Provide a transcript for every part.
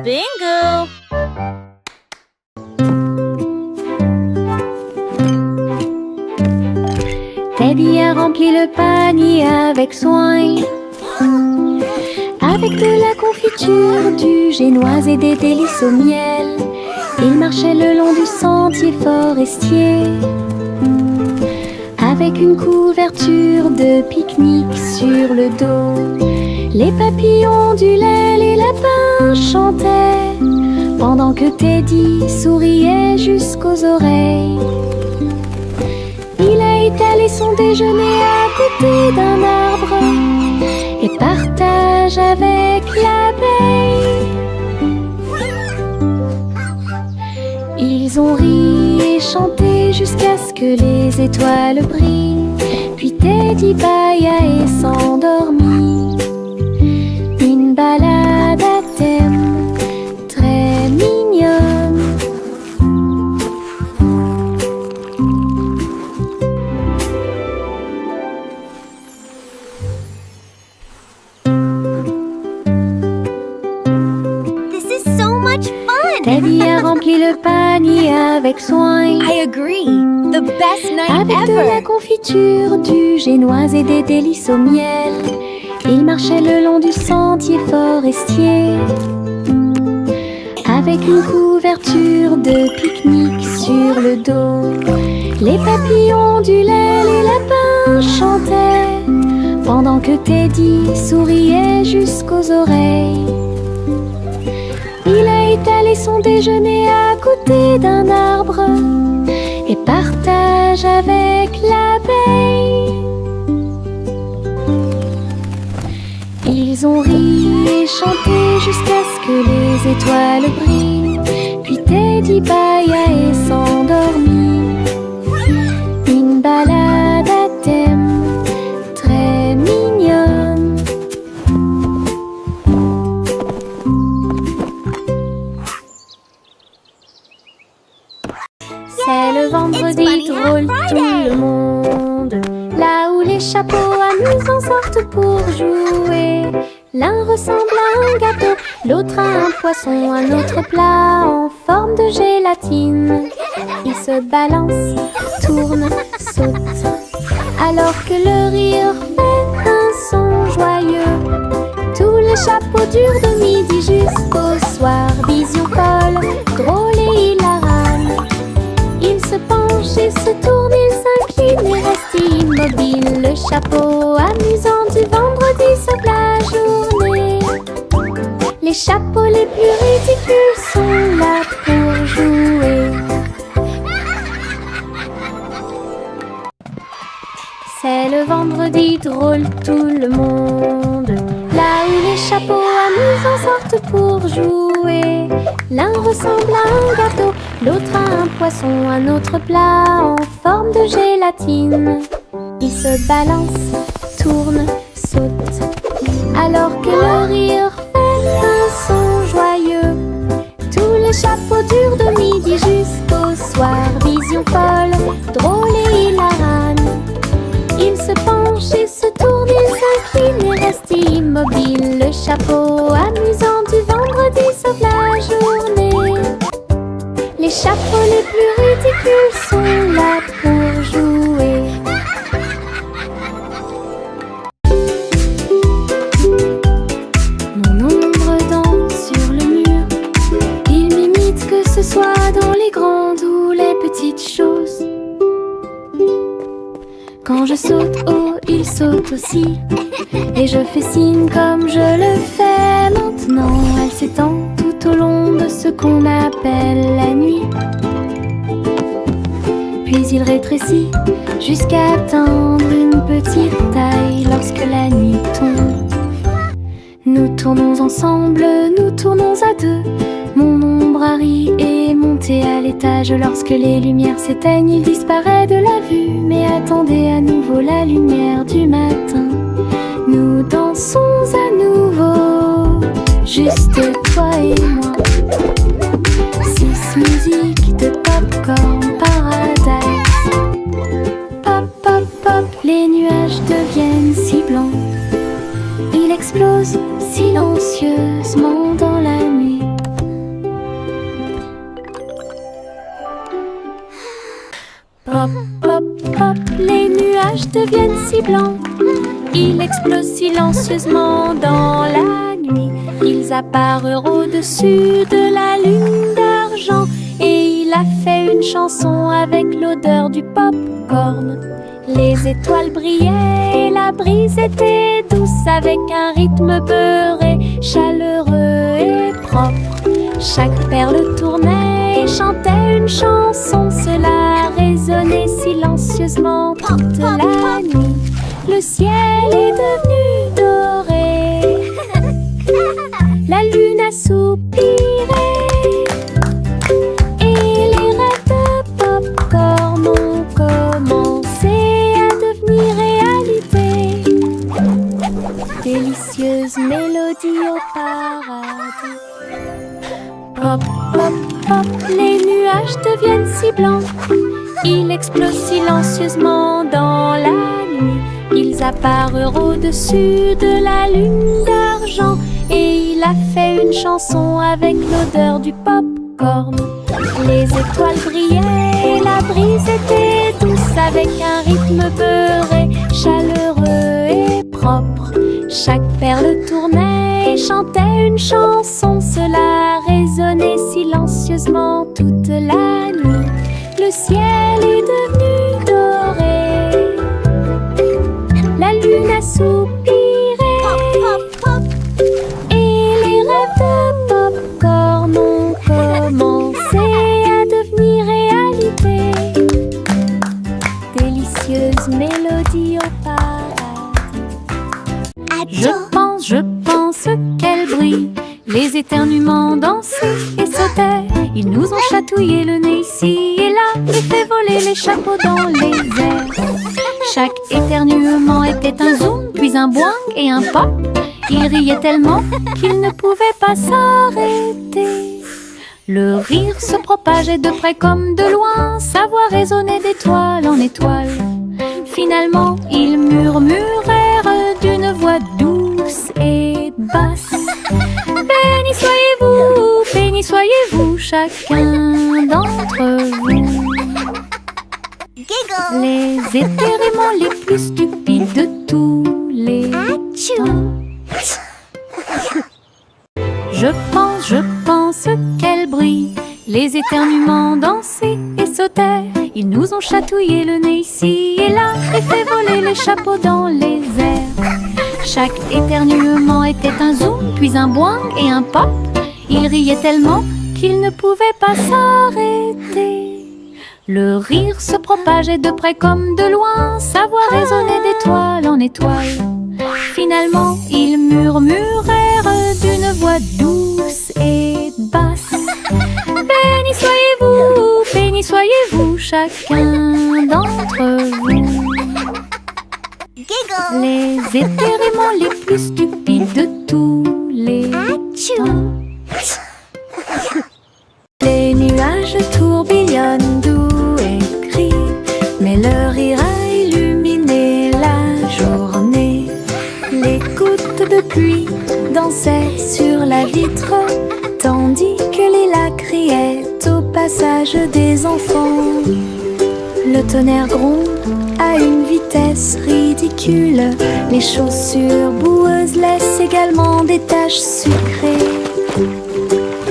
Bingo! Teddy a rempli le panier avec soin, avec de la confiture, du génoise et des délices au miel. Il marchait le long du sentier forestier, avec une couverture de pique-nique sur le dos. Les papillons ondulaient, les lapins chantaient, pendant que Teddy souriait jusqu'aux oreilles. Il a étalé son déjeuner à côté d'un arbre et partage avec l'abeille. Ils ont ri et chanté jusqu'à ce que les étoiles brillent. Puis Teddy bâilla et s'endormit. Une balade à thème très mignonne. This is so much fun! Teddy a rempli le panier avec soin, I agree. The best night avec de la ever. confiture, du génoise et des délices au miel. Il marchait le long du sentier forestier, avec une couverture de pique-nique sur le dos. Les papillons ondulaient, les lapins chantaient, pendant que Teddy souriait jusqu'aux oreilles. Il a étalé son déjeuner à côté d'un arbre et partage avec l'abeille. Ils ont ri et chanté jusqu'à ce que les étoiles brillent. Puis Teddy bâilla et s'endormit. Une balade à thème très mignonne. C'est le vendredi drôle, tout le monde, là où les chapeaux amusants sortent pour jouer. L'un ressemble à un gâteau, l'autre à un poisson, un autre plat en forme de gélatine. Il se balance, tourne, saute, alors que le rire fait un son joyeux. Tous les chapeaux durent de midi jusqu'au soir. Vision folle, drôle et hilarante. Il se penche et se tourne, il s'incline et reste immobile. Le chapeau amusant du vendredi sauve la journée. Les chapeaux les plus ridicules sont là pour jouer. C'est le vendredi drôle, tout le monde, là où les chapeaux amusants sortent pour jouer. L'un ressemble à un gâteau, l'autre à un poisson, un autre plat en forme de gélatine. Il se balance, tourne, saute, alors que le rire fait un son joyeux. Tous les chapeaux durent de midi jusqu'au soir. Vision folle, drôle et hilarante. Il se penche et se tourne, il s'incline et reste immobile. Le chapeau amusant du vendredi sauve la journée. Les chapeaux les plus ridicules sont là pour jouer. Mon ombre danse sur le mur. Il m'imite que ce soit dans les grandes ou les petites choses. Quand je saute haut, il saute aussi. Et je fais signe comme je le fais maintenant. Elle s'étend tout au long de ce qu'on appelle la nuit. Puis il rétrécit jusqu'à atteindre une petite taille lorsque la nuit tombe. Nous tournons ensemble, nous tournons à deux. Mon ombre Harry est monté à l'étage. Lorsque les lumières s'éteignent, il disparaît de la vue. Mais attendez à nouveau la lumière du matin. Nous dansons à nouveau, juste toi et moi. 6 musiques de Popcorn Paradise. Pop, pop, pop, les nuages deviennent si blancs. Il explose silencieusement dans la nuit. nuages deviennent si blancs. Ils explosent silencieusement dans la nuit. Ils apparurent au-dessus de la lune d'argent. Et il a fait une chanson avec l'odeur du pop-corn. Les étoiles brillaient et la brise était douce, avec un rythme beurré, chaleureux et propre. Chaque perle tournait et chantait une chanson. Cela résonnait silencieusement toute la nuit. Le ciel est devenu doré. La lune a soupiré. Et les rêves de pop-corn ont commencé à devenir réalité. Délicieuse mélodie au paradis. Pop, pop, pop, les nuages deviennent si blancs. Ils explosent silencieusement dans la nuit. Ils apparurent au-dessus de la lune d'argent. Et il a fait une chanson avec l'odeur du pop-corn. Les étoiles brillaient et la brise était douce, avec un rythme beurré, chaleureux et propre. Chaque perle tournait et chantait une chanson. Cela résonnait silencieusement toute la nuit. Le ciel est devenu doré. La lune a soupiré. Et les rêves de pop-corn ont commencé à devenir réalité. Délicieuse mélodie au paradis. Je pense qu'elle brille. Les éternuements dansaient et sautaient. Ils nous ont chatouillé le nez ici et là, et fait voler les chapeaux dans les airs. Chaque éternuement était un zoom, puis un boing et un pop. Ils riaient tellement qu'ils ne pouvaient pas s'arrêter. Le rire se propageait de près comme de loin, sa voix résonnait d'étoile en étoile. Finalement, ils murmurèrent d'une voix douce et basse. Béni soyez-vous, chacun d'entre vous. Giggle. Les éternuements les plus stupides de tous les temps. Je pense qu'elle brille. Les éternuements dansaient et sautaient. Ils nous ont chatouillé le nez ici et là, et fait voler les chapeaux dans les airs. Chaque éternuement était un zoom, puis un boing et un pop. Ils riaient tellement qu'ils ne pouvaient pas s'arrêter. Le rire se propageait de près comme de loin, sa voix résonnait d'étoile en étoile. Finalement, ils murmurèrent d'une voix douce et basse. Béni soyez-vous, chacun d'entre vous. Giggle. Les éternuements les plus stupides de tous les temps. Les nuages tourbillonnent doux et crient, mais leur rire a illuminé la journée. Les gouttes de pluie dansaient sur la vitre, tandis que les lacs criaient au passage des enfants. Le tonnerre gronde à une vitesse ridicule. Les chaussures boueuses laissent également des taches sucrées.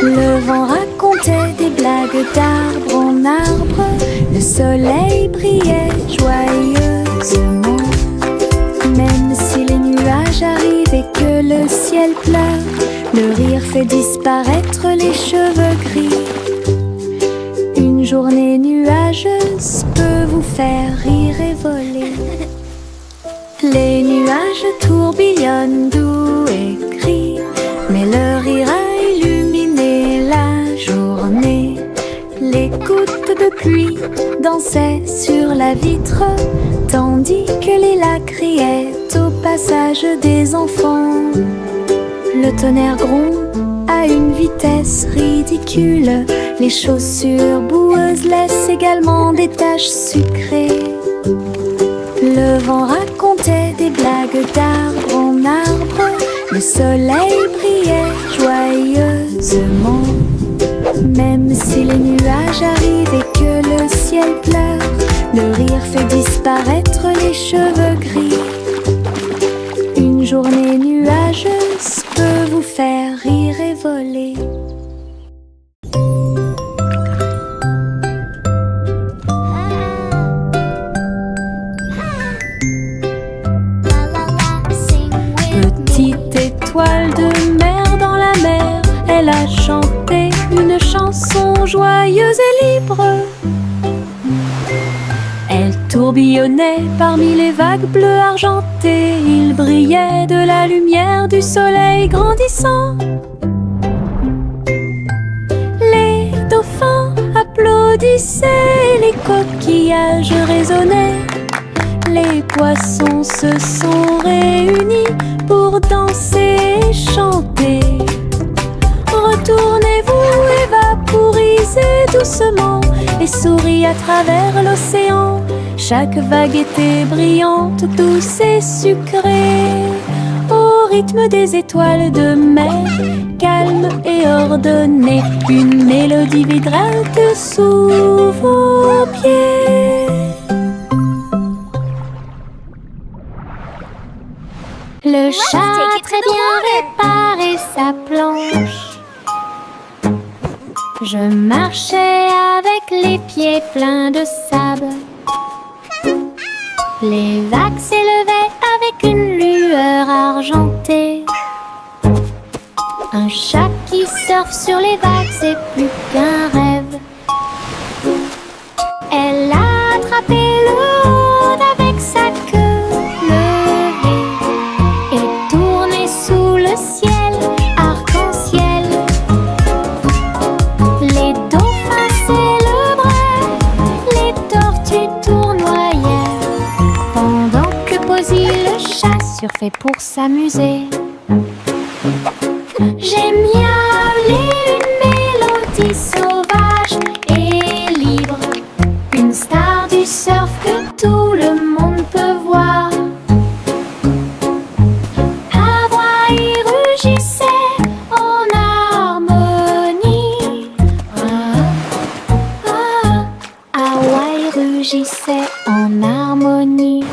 Le vent racontait des blagues d'arbre en arbre. Le soleil brillait joyeusement. Même si les nuages arrivent et que le ciel pleure, le rire fait disparaître les cheveux gris. Une journée nuageuse peut vous faire rire et voler. Les nuages tourbillonnent doux et crient, mais leur rire a illuminé la journée. Les gouttes de pluie dansaient sur la vitre, tandis que les lacs criaient au passage des enfants. Le tonnerre gronde à une vitesse ridicule. Les chaussures boueuses laissent également des taches sucrées. Le vent racontait des blagues d'arbre en arbre. Le soleil brillait joyeusement. Même si les nuages arrivent et que le ciel pleure, Le rire fait disparaître les cheveux gris. Une journée nuageuse peut vous faire rire et voler. Petite étoile de mer dans la mer, elle a chanté une chanson joyeuse et libre. Elle tourbillonnait parmi les vagues bleues argentées. Il brillait de la lumière du soleil grandissant. Les dauphins applaudissaient, les coquillages résonnaient. Les poissons se sont réunis pour danser et chanter. Retournez-vous et vaporisez doucement et souris à travers l'océan. Chaque vague était brillante, douce et sucrée, au rythme des étoiles de mer, calme et ordonnée. Une mélodie vibrante sous vos pieds. Le chat a très bien réparé sa planche. Je marchais avec les pieds pleins de sable. Les vagues s'élevaient avec une lueur argentée. Un chat qui surfe sur les vagues, c'est plus qu'un rêve. Elle a attrapé le rôde avec sa queue levée et tourné sous le ciel arc-en-ciel. Les dauphins célébraient, les tortues tournoyaient, pendant que Posy le chat surfait pour s'amuser. J'ai miaulé une mélodie sauvage et libre, une star du surf que tout le monde peut voir. Hawaï rugissait en harmonie. Hawaï rugissait en harmonie.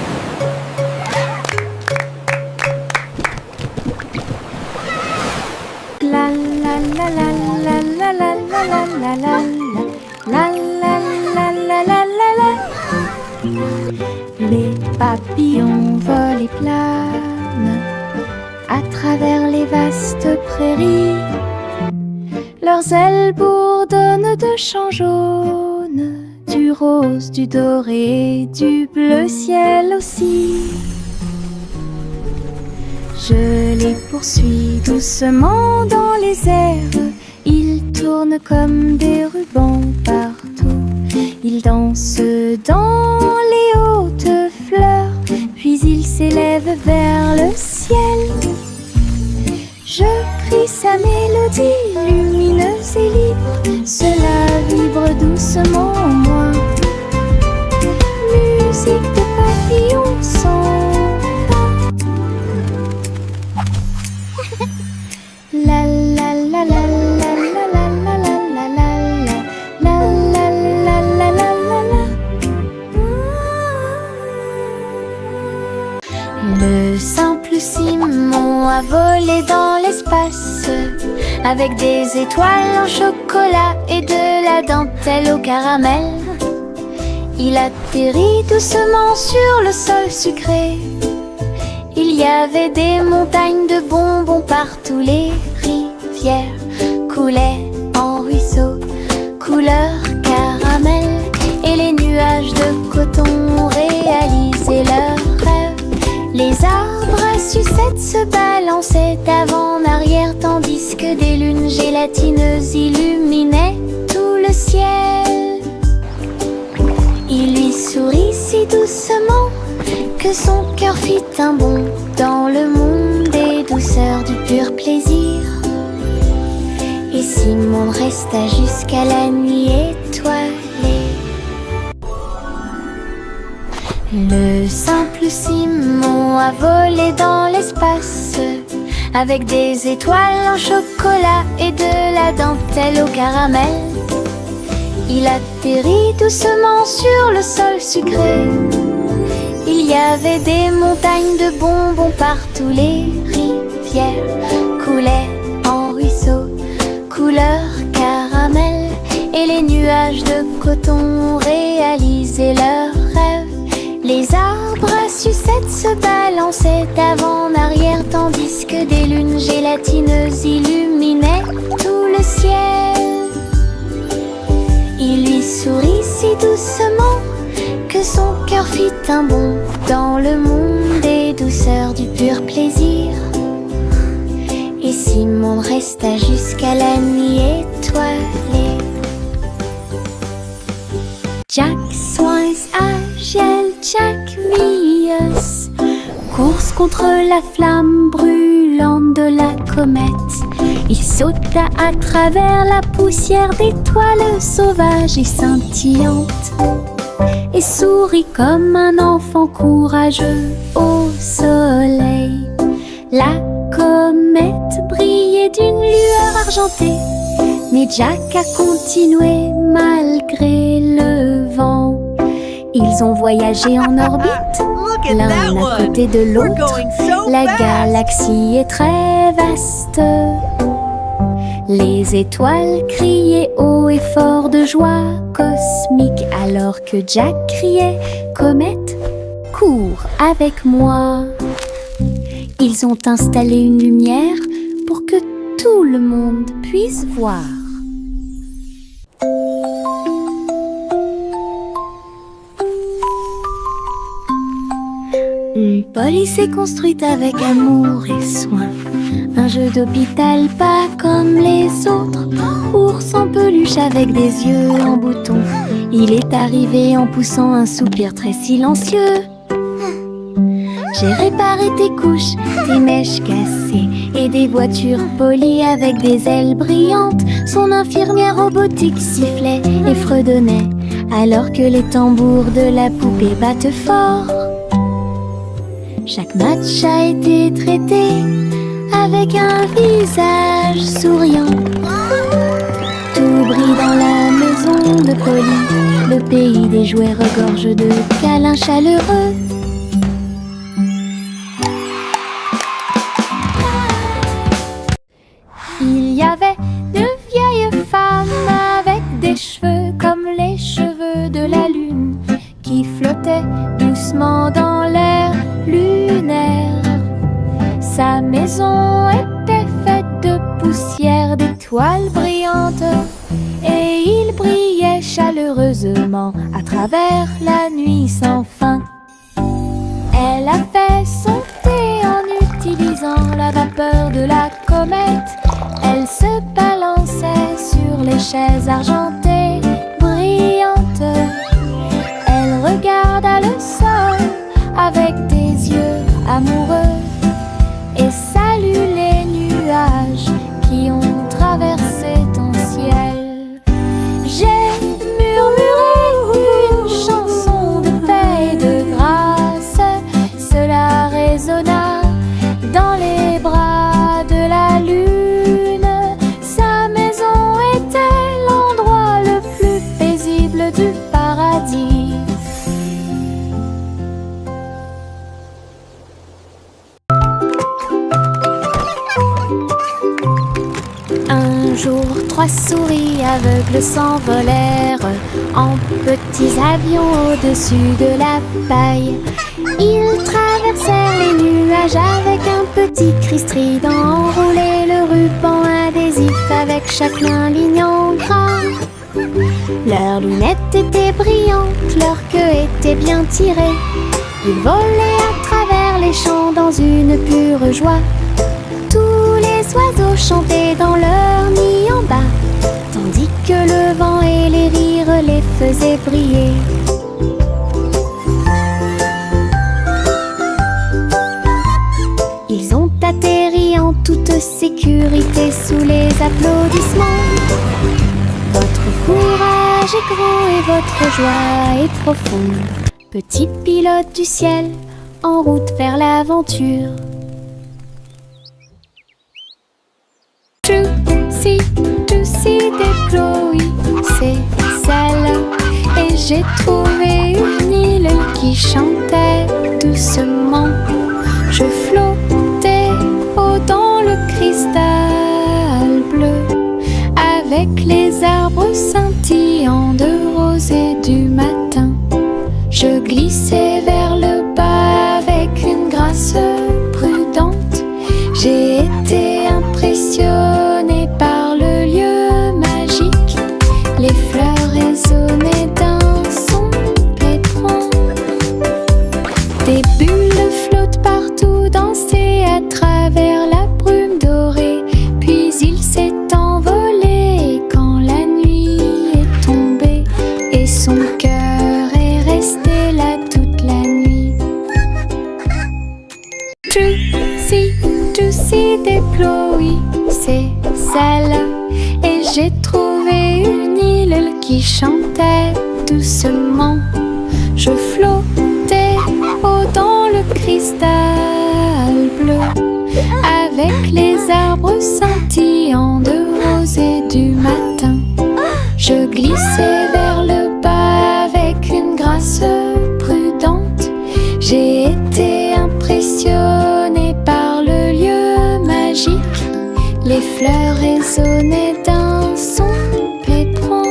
La la la la la la la la la la la la la la la la. Les papillons volent et planent à travers les vastes prairies. Leurs ailes bourdonnent de chants jaunes, du rose, du doré, du bleu ciel aussi. Je les poursuis doucement dans les airs. Ils tournent comme des rubans partout. Ils dansent dans les hautes fleurs, puis ils s'élèvent vers le ciel. Je crie sa mélodie lumineuse et libre. Cela vibre doucement en moi. Musique de papillons sans la la la la la la la la la la la la la la la. Le simple Simon a volé dans l'espace avec des étoiles en chocolat et de la dentelle au caramel. Il atterrit doucement sur le sol sucré. Il y avait des montagnes de bonbons partout. Les rivières coulaient en ruisseaux couleur caramel, et les nuages de coton réalisaient leurs rêves. Les arbres à sucettes se balançaient d'avant en arrière, tandis que des lunes gélatineuses illuminaient tout le ciel. Il lui sourit si doucement que son cœur fit un bond dans le monde des douceurs du pur plaisir. Et Simon resta jusqu'à la nuit étoilée. Le simple Simon a volé dans l'espace avec des étoiles en chocolat et de la dentelle au caramel. Il atterrit doucement sur le sol sucré. Il y avait des montagnes de bonbons partout. Les rivières coulaient en ruisseaux, couleur caramel. Et les nuages de coton réalisaient leurs rêves. Les arbres à sucettes se balançaient d'avant en arrière, tandis que des lunes gélatineuses illuminaient tout le ciel. Il lui sourit si doucement que son cœur fit un bond dans le monde des douceurs du pur plaisir. Et Simon resta jusqu'à la nuit étoilée. Jack Swans agile, Jack Mius, course contre la flamme brûlante de la comète. Il sauta à travers la poussière d'étoiles sauvages et scintillantes et sourit comme un enfant courageux au soleil. La comète brillait d'une lueur argentée, mais Jack a continué malgré le vent. Ils ont voyagé en orbite, l'un à côté de l'autre. La galaxie est très vaste. Les étoiles criaient haut et fort de joie cosmique, alors que Jack criait « Comète, cours avec moi !» Ils ont installé une lumière pour que tout le monde puisse voir. Une police est construite avec amour et soin. Un jeu d'hôpital pas comme les autres. Ours en peluche avec des yeux en bouton. Il est arrivé en poussant un soupir très silencieux. J'ai réparé tes couches, tes mèches cassées et des voitures polies avec des ailes brillantes. Son infirmière robotique sifflait et fredonnait alors que les tambours de la poupée battent fort. Chaque match a été traité avec un visage souriant. Tout brille dans la maison de Polly. Le pays des jouets regorge de câlins chaleureux. Il y avait de vieilles femmes avec des cheveux comme les cheveux de la lune qui flottaient doucement dans l'air lunaire. Sa maison était faite de poussière, d'étoiles brillantes, et il brillait chaleureusement à travers la nuit sans fin. Elle a fait son thé en utilisant la vapeur de la comète. Elle se balançait sur les chaises argentées brillantes. Elle regarda le sol avec des yeux amoureux et salue les nuages qui ont traversé ton ciel. J'ai murmuré une chanson de paix et de grâce. Cela résonna dans les bras de la lune. Sa maison était l'endroit le plus paisible du paradis. Un jour, 3 souris aveugles s'envolèrent en petits avions au-dessus de la paille. Ils traversèrent les nuages avec un petit cri strident, enroulé le ruban adhésif avec chaque main ligne en gras. Leurs lunettes étaient brillantes, leur queue était bien tirée. Ils volaient à travers les champs dans une pure joie. Tous les oiseaux chantaient dans leur nid en bas, tandis que le vent et les rires les faisaient briller. Ils ont atterri en toute sécurité sous les applaudissements. Votre courage est grand et votre joie est profonde. Petit pilote du ciel, en route vers l'aventure. Juicy, Juicy et Chloé, c'est ça j'ai trouvé une île qui chantait doucement. Je flottais haut dans le cristal bleu, avec les arbres scintillants de rose et du matin. Je glissais vers le bas avec une grâce prudente. J'ai été impressionnée par le lieu magique. Les fleurs résonnaient d'un son pétrant. Des bulles flottent partout, dansaient à travers la brume dorée. Puis il s'est envolé quand la nuit est tombée, et son cœur est resté là toute la nuit. Juicy déploie ses ailes, et j'ai trouvé une île qui chantait doucement. Je flottais haut dans le cristal bleu, avec les arbres scintillants de rose et du matin. Je glissais vers le bas avec une grâce prudente. J'ai été impressionnée par le lieu magique. Les fleurs résonnaient d'un son pétrant.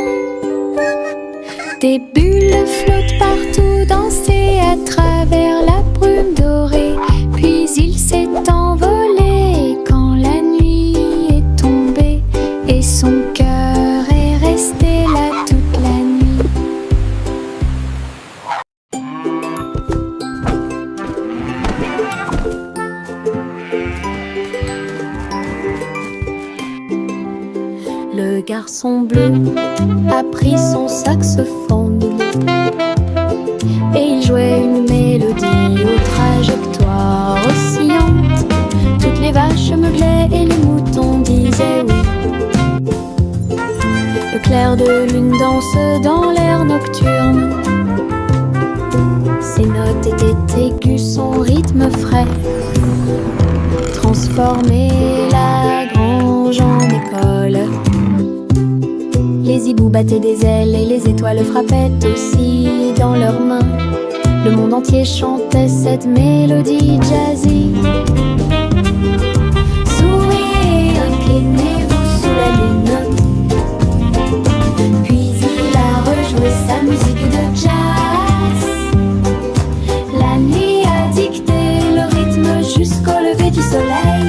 Des bulles flottent partout, dansaient à travers la brume dorée. Puis il s'est envolé quand la nuit est tombée, et son cœur est resté là toute la nuit. Le garçon bleu a pris son saxophone et il jouait une mélodie aux trajectoires oscillantes. Toutes les vaches meuglaient et les moutons disaient oui. Le clair de lune danse dans l'air nocturne. Ses notes étaient aiguës, son rythme frais transformait la grange en école. Les hiboux battaient des ailes et les étoiles frappaient aussi dans leurs mains. Le monde entier chantait cette mélodie jazzy. Souriez, inclinez-vous sous la lune. Puis il a rejoué sa musique de jazz. La nuit a dicté le rythme jusqu'au lever du soleil.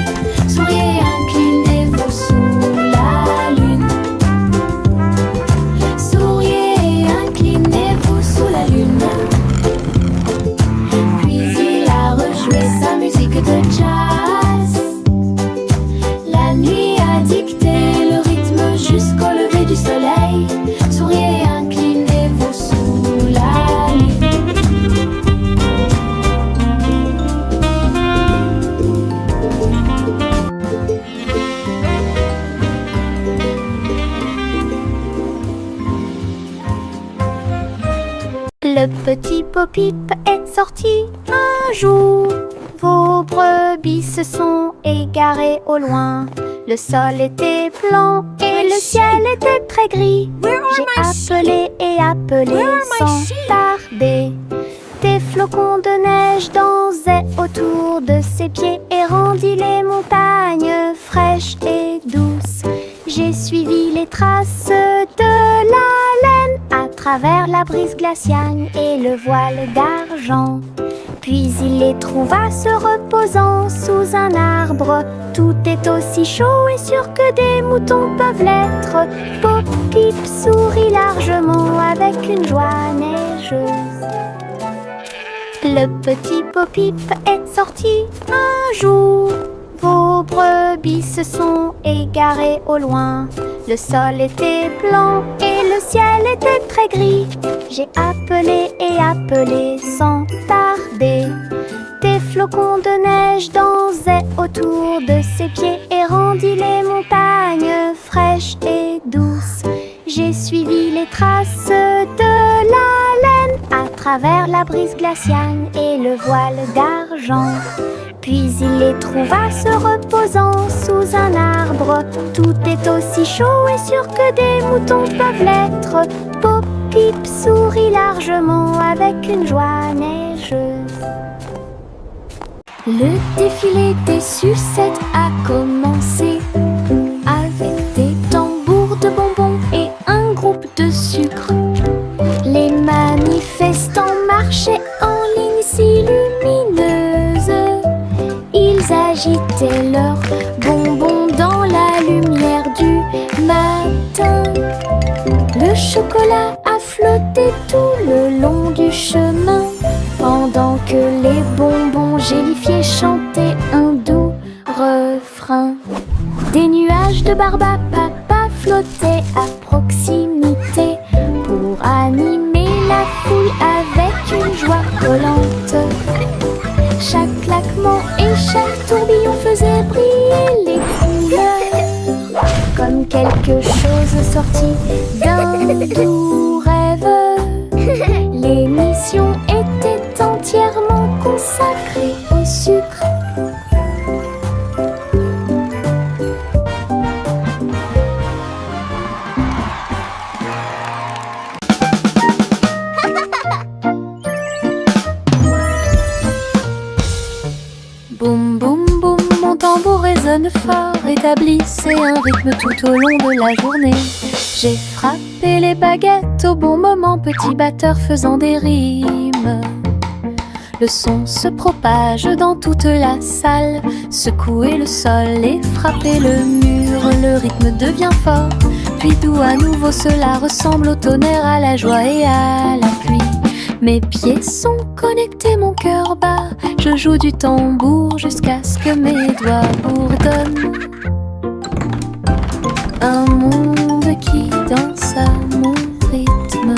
Souriez, inclinez-vous sous la lune. Souriez, inclinez-vous sous la lune. Puis il a rejoué sa musique de jazz. La nuit a dicté le rythme jusqu'au lever du soleil. Souriez, inclinez-vous sous la lune. Le petit Bo-Peep est sorti un jour. Vos brebis se sont égarées au loin. Le sol était blanc et le ciel était très gris. J'ai appelé et appelé sans tarder. Des flocons de neige dansaient autour de ses pieds et rendit les montagnes fraîches et douces. J'ai suivi les traces de la laine à travers la brise glaciale et le voile d'argent. Puis il les trouva se reposant sous un arbre. Tout est aussi chaud et sûr que des moutons peuvent l'être. Bo-Peep sourit largement avec une joie neigeuse. Le petit Bo-Peep est sorti un jour. Vos brebis se sont égarées au loin. Le sol était blanc et le ciel était très gris. J'ai appelé et appelé sans tarder. Des flocons de neige dansaient autour de ses pieds et rendit les montagnes fraîches et douces. J'ai suivi les traces de la laine à travers la brise glaciale et le voile d'argent. Puis il les trouva se reposant sous un arbre. Tout est aussi chaud et sûr que des moutons peuvent l'être. Pip sourit largement avec une joie neigeuse. Le défilé des sucettes a commencé avec des tambours de bonbons et un groupe de sucre. Les manifestants marchaient en ligne si lumineuse. Ils agitaient leurs bonbons dans la lumière du matin. Le chocolat a flotté tout le long du chemin, pendant que les bonbons gélifiés chantaient un doux refrain. Des nuages de barbe à papa flottaient à proximité pour animer la foule avec une joie collante. Chaque claquement et chaque tourbillon faisait briller les couleurs, comme quelque chose sorti d'un doux rêve. L'émission était entièrement consacrée au sucre. Boum boum boum, mon tambour résonne fort, établissez un rythme tout au long de la journée. J'ai frappé les baguettes au bon moment, petit batteur faisant des rimes. Le son se propage dans toute la salle, secouez le sol et frappez le mur. Le rythme devient fort, puis doux à nouveau, cela ressemble au tonnerre, à la joie et à la pluie. Mes pieds sont connectés, mon cœur bat, je joue du tambour jusqu'à ce que mes doigts bourdonnent. Un monde qui danse à mon rythme.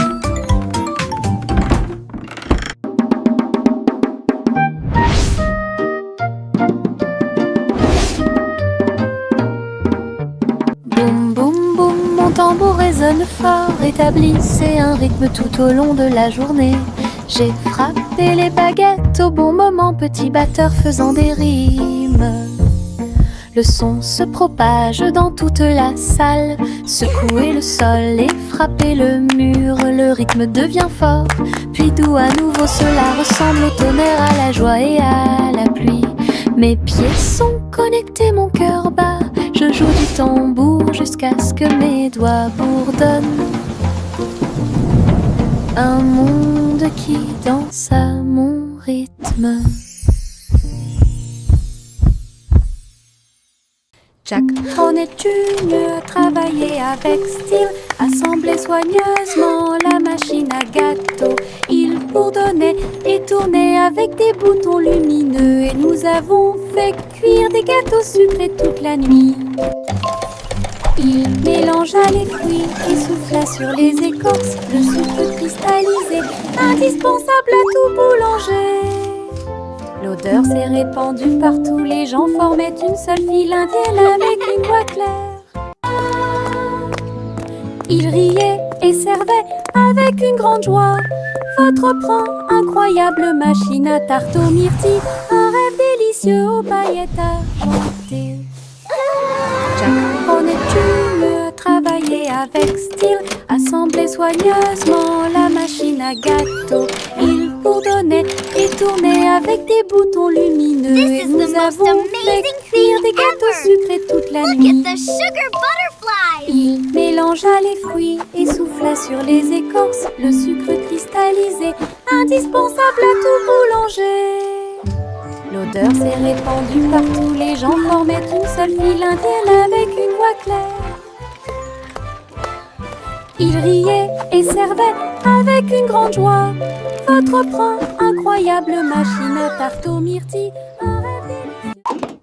Boum boum boum, mon tambour résonne fort, établissez un rythme tout au long de la journée. J'ai frappé les baguettes au bon moment, petit batteur faisant des rimes. Le son se propage dans toute la salle, secouez le sol et frappez le mur. Le rythme devient fort, puis doux à nouveau, cela ressemble au tonnerre, à la joie et à la pluie. Mes pieds sont connectés, mon cœur bat, je joue du tambour jusqu'à ce que mes doigts bourdonnent. Un monde qui danse à mon rythme. Jack Hornet Jr. a travaillé avec style, assemblé soigneusement la machine à gâteau. Il bourdonnait et tournait avec des boutons lumineux, et nous avons fait cuire des gâteaux sucrés toute la nuit. Il mélangea les fruits et souffla sur les écorces, le sucre cristallisé, indispensable à tout boulanger. L'odeur s'est répandue partout, les gens formaient une seule file indienne avec une voix claire. Ils riaient et servaient avec une grande joie. Votre pain, incroyable machine à tarte aux myrtilles, un rêve délicieux aux paillettes argentées. Jack Hornet Jr. a travaillé avec style, assemblé soigneusement la machine à gâteau. Il bourdonnait et tournait avec des boutons lumineux, et nous avons fait cuire des gâteaux sucrés toute la nuit. Il mélangea les fruits et souffla sur les écorces, le sucre cristallisé, indispensable à tout boulanger. L'odeur s'est répandue partout, les gens formaient une seule file indienne avec une voix claire. Ils riaient et servaient avec une grande joie. Votre pain, incroyable machine à tarte aux myrtilles, un rêve délicieux.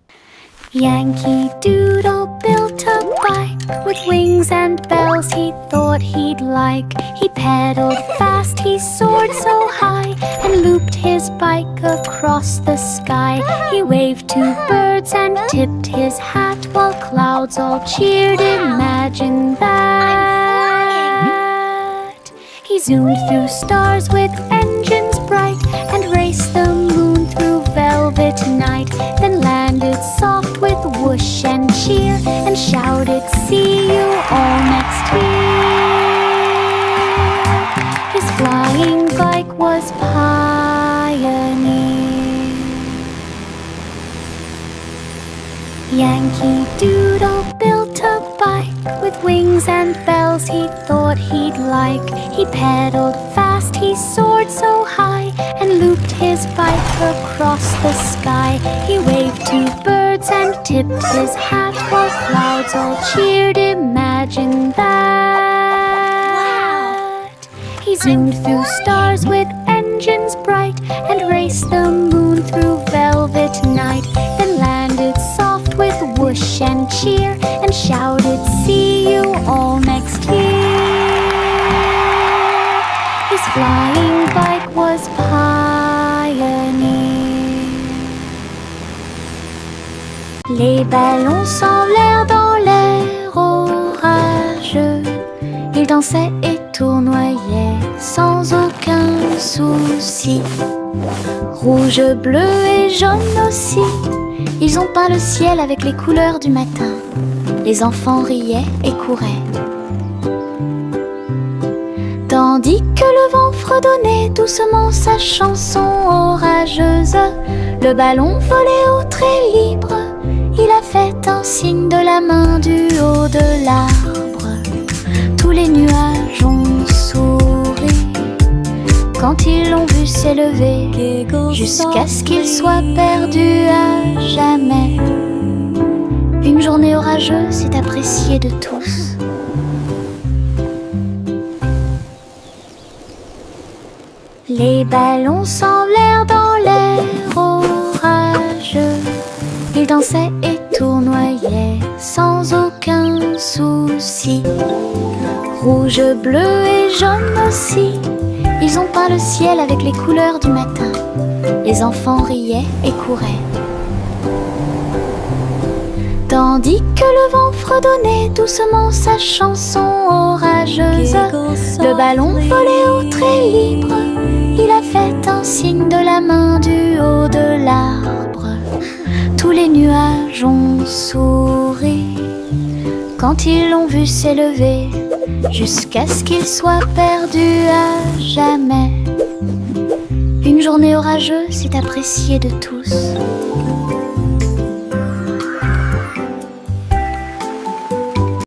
Yankee Doodle built a bike with wings and bells he thought he'd like. He pedaled fast, he soared so high, and looped his bike across the sky. He waved to birds and tipped his hat while clouds all cheered. Imagine that. He zoomed through stars with engines bright and raced the moon through velvet night, then landed soft with whoosh and cheer and shouted, "See you all next year." was pioneered. Yankee Doodle built a bike with wings and bells he thought he'd like. He pedaled fast, he soared so high, and looped his bike across the sky. He waved to birds and tipped his hat while clouds all cheered. Imagine that! He zoomed through stars with engines bright and raced the moon through velvet night. Then landed soft with whoosh and cheer and shouted, "See you all next year." His flying bike was pioneered. Les ballons s'envolèrent dans l'air orageux. Ils dansaient et tournoyaient sans aucun souci. Rouge, bleu et jaune aussi, ils ont peint le ciel avec les couleurs du matin. Les enfants riaient et couraient. Tandis que le vent fredonnait doucement sa chanson orageuse, le ballon volait au trait libre. Il a fait un signe de la main du haut de l'arbre. Tous les nuages ont souri quand ils l'ont vu s'élever, jusqu'à ce qu'il soit perdu à jamais. Une journée orageuse est appréciée de tous. Les ballons s'envolèrent dans l'air orageux. Ils dansaient et tournoyaient sans aucun souci. Rouge, bleu et jaune aussi, ils ont peint le ciel avec les couleurs du matin. Les enfants riaient et couraient. Tandis que le vent fredonnait doucement sa chanson orageuse, le ballon volait au trait libre. Il a fait un signe de la main du haut de l'arbre. Tous les nuages ont souri quand ils l'ont vu s'élever, jusqu'à ce qu'il soit perdu à jamais. Une journée orageuse est appréciée de tous.